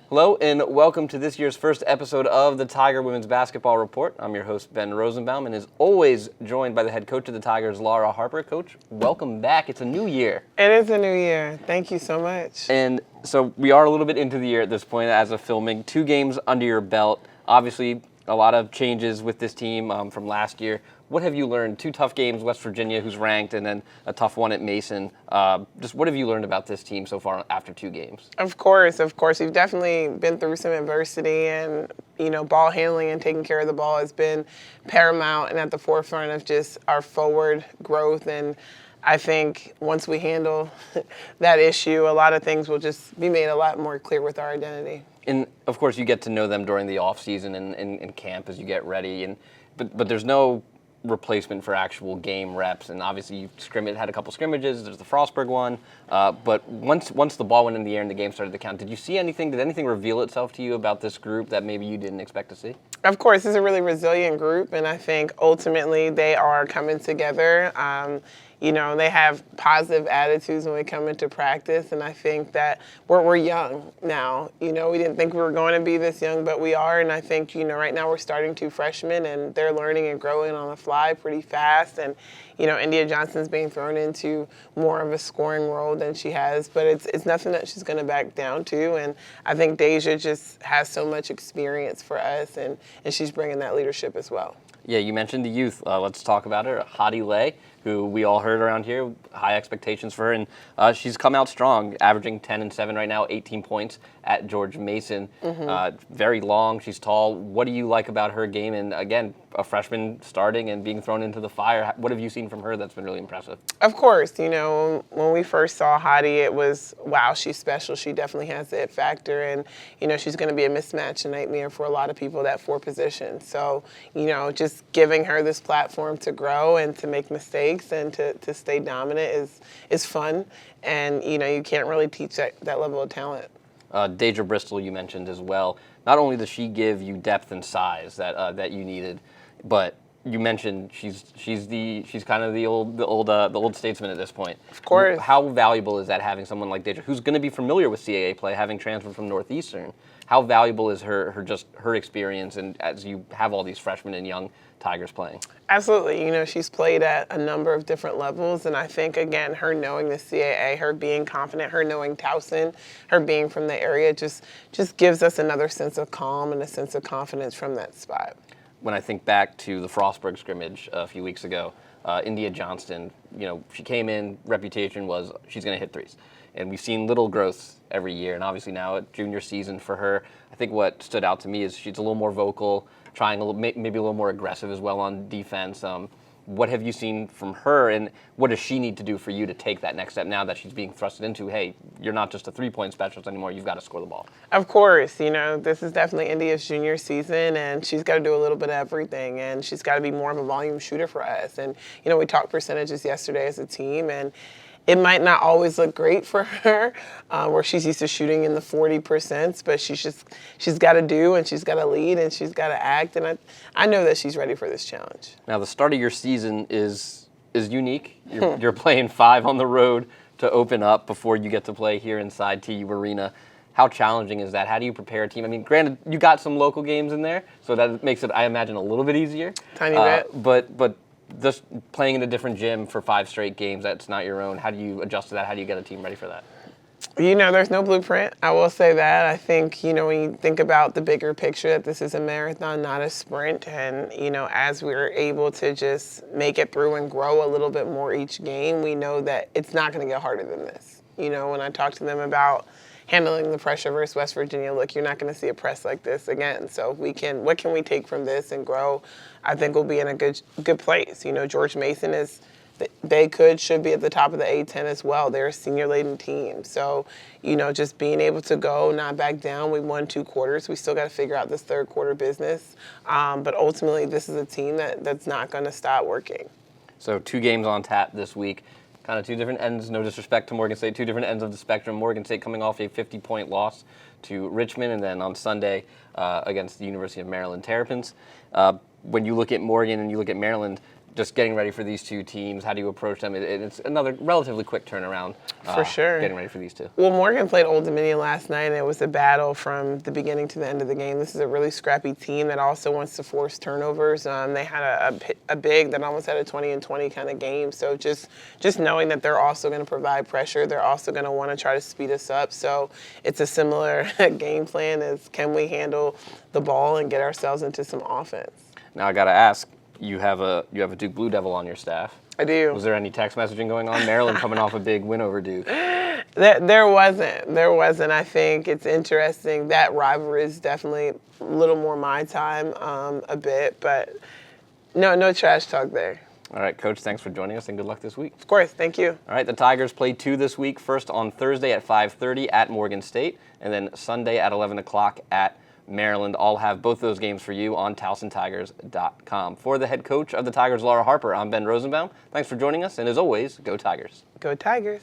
Hello and welcome to this year's first episode of the Tiger Women's Basketball Report. I'm your host, Ben Rosenbaum, and as always joined by the head coach of the Tigers, Laura Harper. Coach, welcome back. It's a new year. It is a new year. Thank you so much. And so we are a little bit into the year at this point as of filming. 2 games under your belt. Obviously, a lot of changes with this team from last year. What have you learned? 2 tough games, West Virginia, who's ranked, and then a tough one at Mason. Just what have you learned about this team so far after 2 games? Of course. We've definitely been through some adversity, and, ball handling and taking care of the ball has been paramount and at the forefront of just our forward growth. And I think once we handle that issue, a lot of things will just be made a lot more clear with our identity. And, of course, you get to know them during the off-season and camp as you get ready. But there's no replacement for actual game reps, and obviously you had a couple scrimmages. There's the Frostburg one, but once the ball went in the air and the game started to count, did you see anything? Did anything reveal itself to you about this group that maybe you didn't expect to see? Of course, it's a really resilient group, and I think ultimately they are coming together. They have positive attitudes when we come into practice, and I think that we're young now. We didn't think we were going to be this young, but we are, and I think, right now we're starting 2 freshmen, and they're learning and growing on the fly pretty fast, and, India Johnson's being thrown into more of a scoring role than she has, but it's nothing that she's going to back down to, and I think Deja just has so much experience for us, and she's bringing that leadership as well. Yeah, you mentioned the youth. Let's talk about her. Hadi Lay, who we all heard around here, high expectations for her, and she's come out strong, averaging 10 and 7 right now, 18 points at George Mason. Very long, she's tall. What do you like about her game? And again, a freshman starting and being thrown into the fire. What have you seen from her that's been really impressive? Of course, when we first saw Hadi, it was, wow, she's special. She definitely has the it factor, and, she's going to be a mismatch and nightmare for a lot of people, that 4 position. So, just giving her this platform to grow and to make mistakes and to stay dominant is fun, and you can't really teach that level of talent. Deja Bristol you mentioned as well. Not only does she give you depth and size that you needed, but you mentioned she's kind of the old statesman at this point. Of course. How valuable is that, having someone like Deja, who's going to be familiar with CAA play, having transferred from Northeastern? How valuable is her experience, and as you have all these freshmen and young Tigers playing? Absolutely. She's played at a number of different levels, and I think, again, her knowing the CAA, her being confident, her knowing Towson, her being from the area, just gives us another sense of calm and a sense of confidence from that spot. When I think back to the Frostburg scrimmage a few weeks ago, India Johnston, she came in, reputation was she's going to hit threes. And we've seen little growth every year, and obviously now at junior season for her, I think what stood out to me is she's a little more vocal, trying maybe a little more aggressive as well on defense. What have you seen from her, and what does she need to do for you to take that next step now that she's being thrusted into, hey, you're not just a 3-point specialist anymore, you've got to score the ball? Of course, this is definitely India's junior season, and she's got to do a little bit of everything, and she's got to be more of a volume shooter for us. And, we talked percentages yesterday as a team, and it might not always look great for her, where she's used to shooting in the 40%, but she's got to do, and she's got to lead, and she's got to act, and I know that she's ready for this challenge. Now, the start of your season is unique. You're playing 5 on the road to open up before you get to play here inside TU Arena. How challenging is that? How do you prepare a team? I mean, granted, you got some local games in there, so that makes it, I imagine, a little bit easier. Tiny bit. But just playing in a different gym for 5 straight games that's not your own, how do you adjust to that? How do you get a team ready for that? There's no blueprint. I will say that. I think, when you think about the bigger picture, that this is a marathon, not a sprint. And, as we're able to just make it through and grow a little bit more each game, we know that it's not going to get harder than this. When I talk to them about handling the pressure versus West Virginia, look, you're not going to see a press like this again. So what can we take from this and grow? I think we'll be in a good place. George Mason should be at the top of the A10 as well. They're a senior-laden team. So, just being able to go, not back down. We won 2 quarters. We still got to figure out this 3rd quarter business. But ultimately, this is a team that's not going to stop working. So 2 games on tap this week. Kind of 2 different ends, no disrespect to Morgan State, 2 different ends of the spectrum. Morgan State coming off a 50-point loss to Richmond, and then on Sunday against the University of Maryland Terrapins. When you look at Morgan and you look at Maryland, just getting ready for these two teams. How do you approach them? It's another relatively quick turnaround. For sure. Getting ready for these two. Well, Morgan played Old Dominion last night, and it was a battle from the beginning to the end of the game. This is a really scrappy team that also wants to force turnovers. They had a big that almost had a 20-20 kind of game. So just knowing that they're also going to provide pressure, they're also going to want to try to speed us up. So it's a similar game plan as can we handle the ball and get ourselves into some offense. Now I got to ask. You have a Duke Blue Devil on your staff. I do. Was there any text messaging going on? Maryland coming off a big win over Duke. There wasn't. I think it's interesting. That rivalry is definitely a little more my time, a bit, but no trash talk there. All right, Coach, thanks for joining us, and good luck this week. Of course, thank you. All right, the Tigers play 2 this week. First on Thursday at 5:30 at Morgan State, and then Sunday at 11 o'clock at Maryland. I'll have both those games for you on TowsonTigers.com. For the head coach of the Tigers, Laura Harper, I'm Ben Rosenbaum. Thanks for joining us, and as always, go Tigers. Go Tigers.